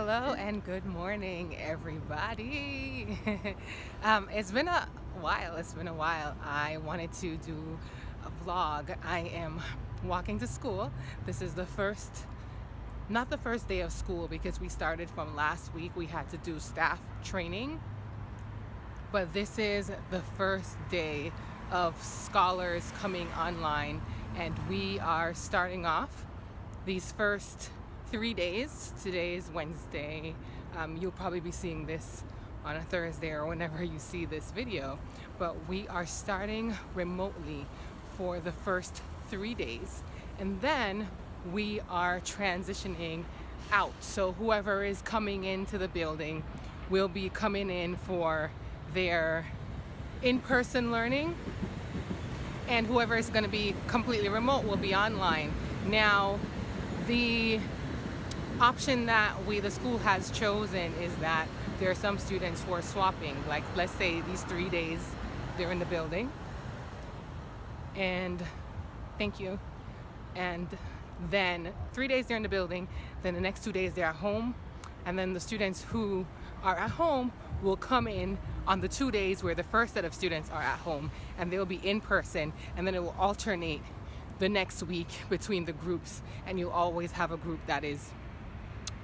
Hello and good morning, everybody. It's been a while. I wanted to do a vlog. I am walking to school. This is not the first day of school because we started from last week. We had to do staff training, but this is the first day of scholars coming online, and we are starting off these first 3 days. Today is Wednesday. You'll probably be seeing this on a Thursday or whenever you see this video, but we are starting remotely for the first 3 days, and then we are transitioning out. So whoever is coming into the building will be coming in for their in-person learning, and whoever is going to be completely remote will be online. Now, the option that the school has chosen is that there are some students who are swapping. Like, let's say these 3 days they're in the building, and thank you, and then 3 days they're in the building, then the next 2 days they're at home, and then the students who are at home will come in on the 2 days where the first set of students are at home, and they'll be in person, and then it will alternate the next week between the groups, and you'll always have a group that is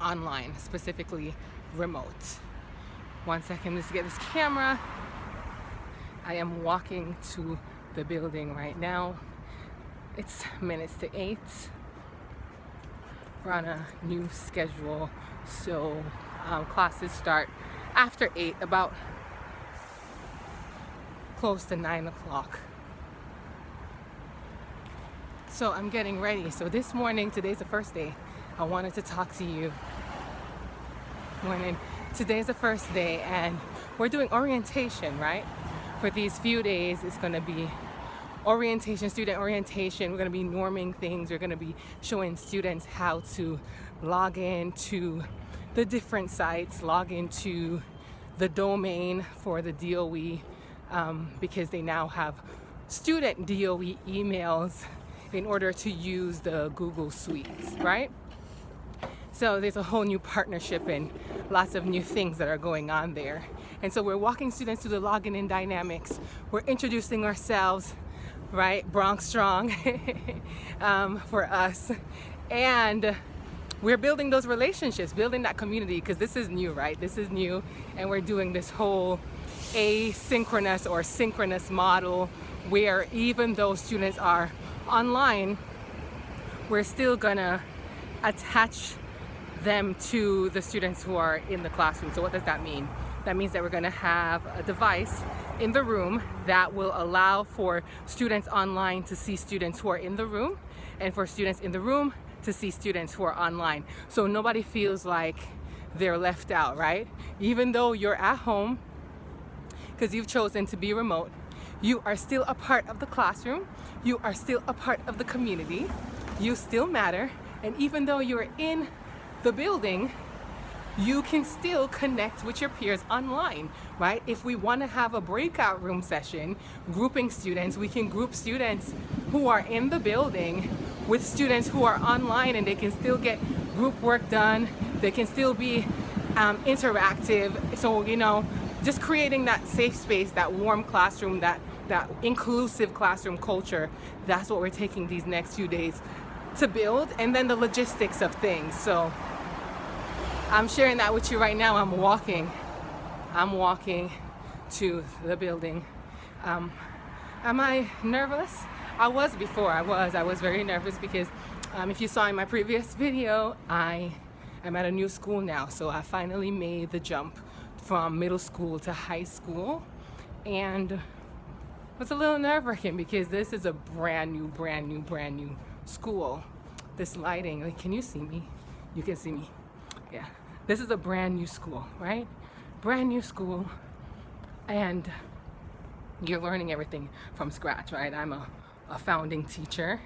online, specifically remote. 1 second, let's get this camera. I am walking to the building right now. It's minutes to 8. We're on a new schedule, so classes start after 8, about close to 9 o'clock. So I'm getting ready. So this morning, today's the first day, I wanted to talk to you. Today's the first day, and we're doing orientation, right? For these few days, it's going to be orientation, student orientation. We're going to be norming things. We're going to be showing students how to log in to the different sites, log into the domain for the DOE, because they now have student DOE emails in order to use the Google Suites, right? So there's a whole new partnership and lots of new things that are going on there. And so we're walking students through the login in dynamics. We're introducing ourselves, right? Bronx Strong for us. And we're building those relationships, building that community, because this is new, right? This is new, and we're doing this whole asynchronous or synchronous model where even though students are online, we're still gonna attach them to the students who are in the classroom. So what does that mean? That means that we're gonna have a device in the room that will allow for students online to see students who are in the room, and for students in the room to see students who are online. So nobody feels like they're left out, right? Even though you're at home, because you've chosen to be remote, you are still a part of the classroom. You are still a part of the community. You still matter. And even though you're in the building, you can still connect with your peers online, right? If we want to have a breakout room session, grouping students, we can group students who are in the building with students who are online, and they can still get group work done. They can still be interactive. So, just creating that safe space, that warm classroom, that inclusive classroom culture, that's what we're taking these next few days to build. And then the logistics of things. So I'm sharing that with you right now. I'm walking to the building. Am I nervous? I was before. I was very nervous because if you saw in my previous video, I am at a new school now. So I finally made the jump from middle school to high school, and it was a little nerve-wracking because this is a brand new school. This lighting, like, can you see me? You can see me. Yeah, this is a brand new school, right? Brand new school, and you're learning everything from scratch, right? I'm a founding teacher.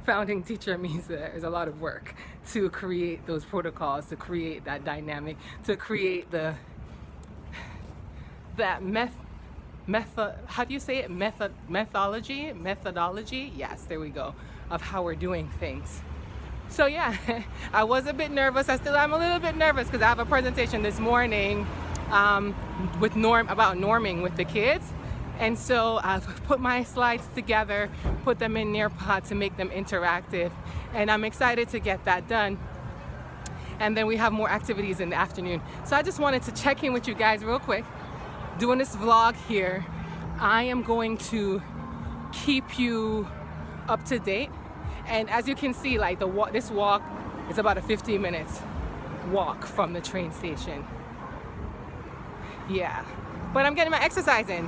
Founding teacher means that there's a lot of work to create those protocols, to create that dynamic, to create how do you say it? Methodology? Yes, there we go, of how we're doing things. So yeah, I was a bit nervous. I still am a little bit nervous because I have a presentation this morning about norming with the kids. And so I've put my slides together, put them in Nearpod to make them interactive. And I'm excited to get that done. And then we have more activities in the afternoon. So I just wanted to check in with you guys real quick. Doing this vlog here, I am going to keep you up to date. And as you can see, like this walk is about a 15 minutes walk from the train station. Yeah, but I'm getting my exercise in.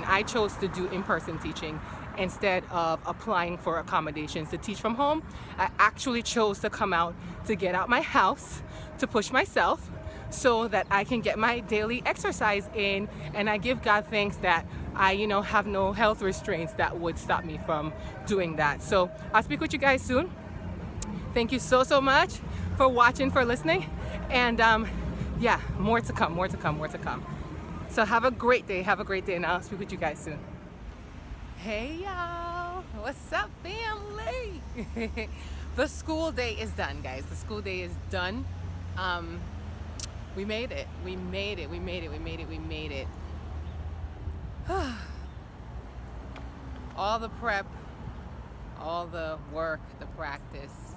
I chose to do in-person teaching instead of applying for accommodations to teach from home. I actually chose to come out to get out my house, to push myself so that I can get my daily exercise in, and I give God thanks that I, have no health restraints that would stop me from doing that. So I'll speak with you guys soon. Thank you so much for watching, for listening, and yeah, more to come. So have a great day, and I'll speak with you guys soon. Hey y'all, what's up family? The school day is done, guys. The school day is done. We made it. All the prep, all the work, the practice,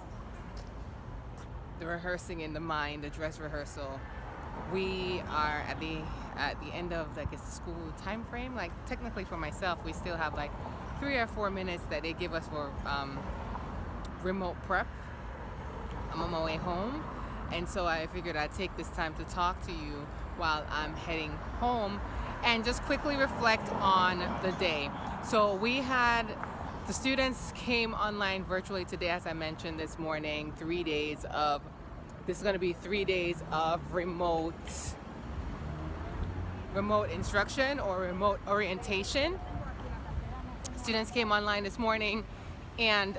the rehearsing in the mind, the dress rehearsal. We are at the end of the school time frame. Like technically for myself, we still have like 3 or 4 minutes that they give us for remote prep. I'm on my way home, and so I figured I'd take this time to talk to you while I'm heading home and just quickly reflect on the day. So the students came online virtually today, as I mentioned this morning. This is going to be 3 days of remote instruction or remote orientation. Students came online this morning, and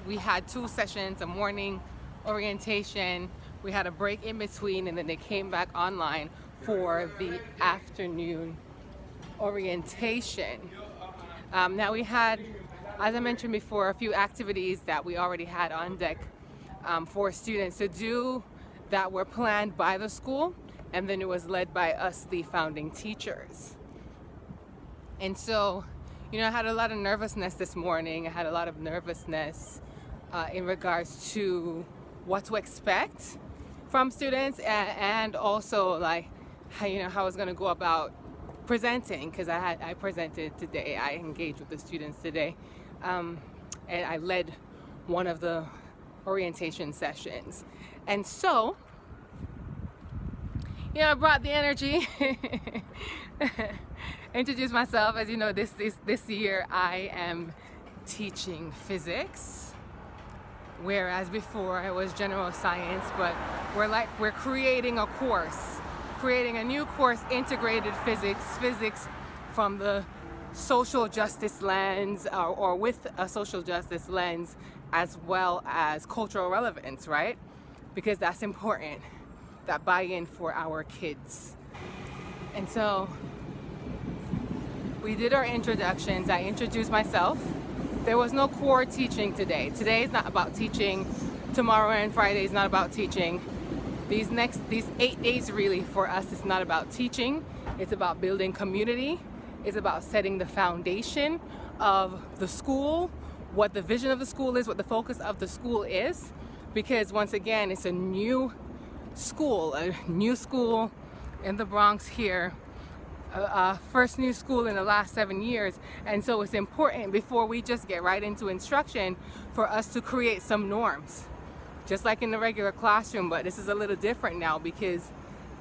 we had 2 sessions, a morning orientation. We had a break in between, and then they came back online for the afternoon orientation. Now we had, as I mentioned before, a few activities that we already had on deck for students to do that were planned by the school, and then it was led by us, the founding teachers. And so, I had a lot of nervousness this morning. I had a lot of nervousness in regards to what to expect from students, and also like how I was going to go about presenting, because I presented today. I engaged with the students today, and I led one of the orientation sessions. And so, I brought the energy. Introduce myself. As you know, this year I am teaching physics, whereas before I was general science. But we're creating a new course, integrated physics from the social justice lens, or with a social justice lens, as well as cultural relevance, right? Because that's important, that buy-in for our kids. And so we did our introductions. I introduced myself. There was no core teaching today. Today is not about teaching. Tomorrow and Friday is not about teaching. These 8 days really for us is not about teaching. It's about building community. It's about setting the foundation of the school, what the vision of the school is, what the focus of the school is. Because once again, it's a new school in the Bronx here. First new school in the last 7 years. And so it's important, before we just get right into instruction, for us to create some norms. Just like in the regular classroom, but this is a little different now, because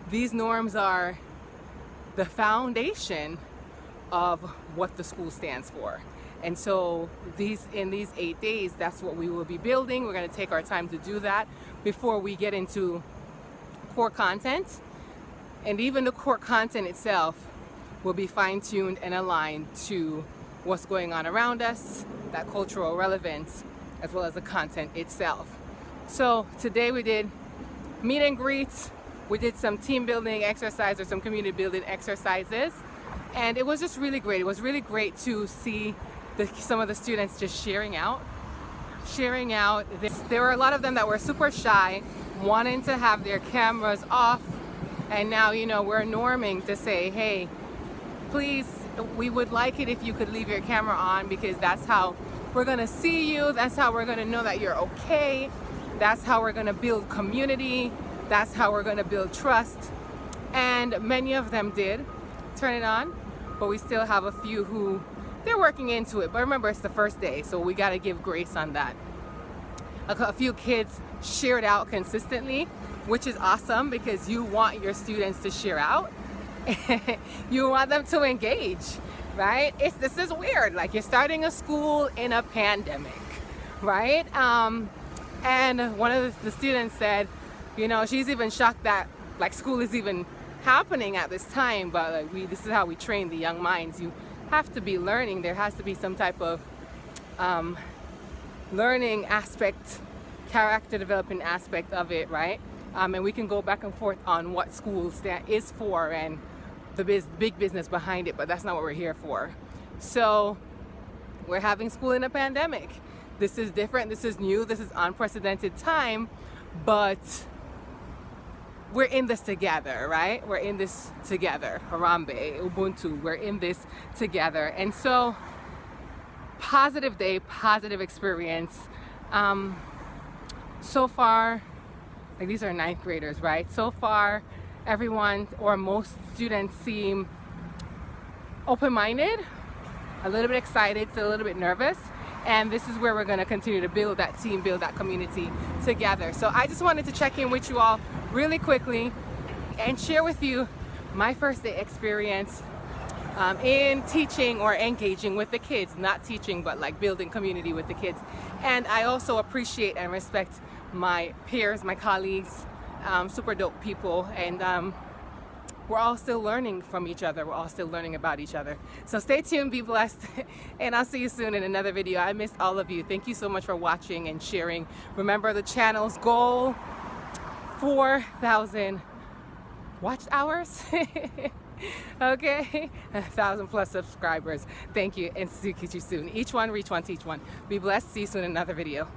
these norms are the foundation of what the school stands for. And so in these 8 days, that's what we will be building. We're going to take our time to do that before we get into core content. And even the core content itself will be fine-tuned and aligned to what's going on around us, that cultural relevance, as well as the content itself. So today we did meet and greets. We did some team building exercises, or some community building exercises. And it was just really great. It was really great to see some of the students just sharing out sharing out. There were a lot of them that were super shy, wanting to have their cameras off, and now, you know, we're norming to say, hey, please, we would like it if you could leave your camera on, because that's how we're gonna see you, that's how we're gonna know that you're okay, that's how we're gonna build community, that's how we're gonna build trust. And many of them did turn it on, but we still have a few who they're working into it. But remember, it's the first day, so we got to give grace on that. A few kids shared out consistently, which is awesome, because you want your students to share out. You want them to engage, right? This is weird, like you're starting a school in a pandemic, right? And one of the students said, you know, she's even shocked that like school is even happening at this time, but like this is how we train the young minds. You have to be learning. There has to be some type of learning aspect, character development aspect of it, right? And we can go back and forth on what school is for and the big business behind it, but that's not what we're here for. So we're having school in a pandemic. This is different, this is new, this is unprecedented time, but we're in this together, right? We're in this together. Harambe, Ubuntu, we're in this together. And so, positive day, positive experience. So far, like these are ninth graders, right? So far, everyone or most students seem open-minded, a little bit excited, still a little bit nervous. And this is where we're gonna continue to build that team, build that community together. So I just wanted to check in with you all really quickly and share with you my first day experience in teaching or engaging with the kids, not teaching, but like building community with the kids. And I also appreciate and respect my peers, my colleagues, super dope people, and we're all still learning from each other. We're all still learning about each other. So stay tuned, be blessed, and I'll see you soon in another video. I missed all of you. Thank you so much for watching and sharing. Remember the channel's goal, 4,000 watch hours. Okay, 1,000+ subscribers. Thank you, and see you soon. Each one, reach one, teach one. Be blessed. See you soon in another video.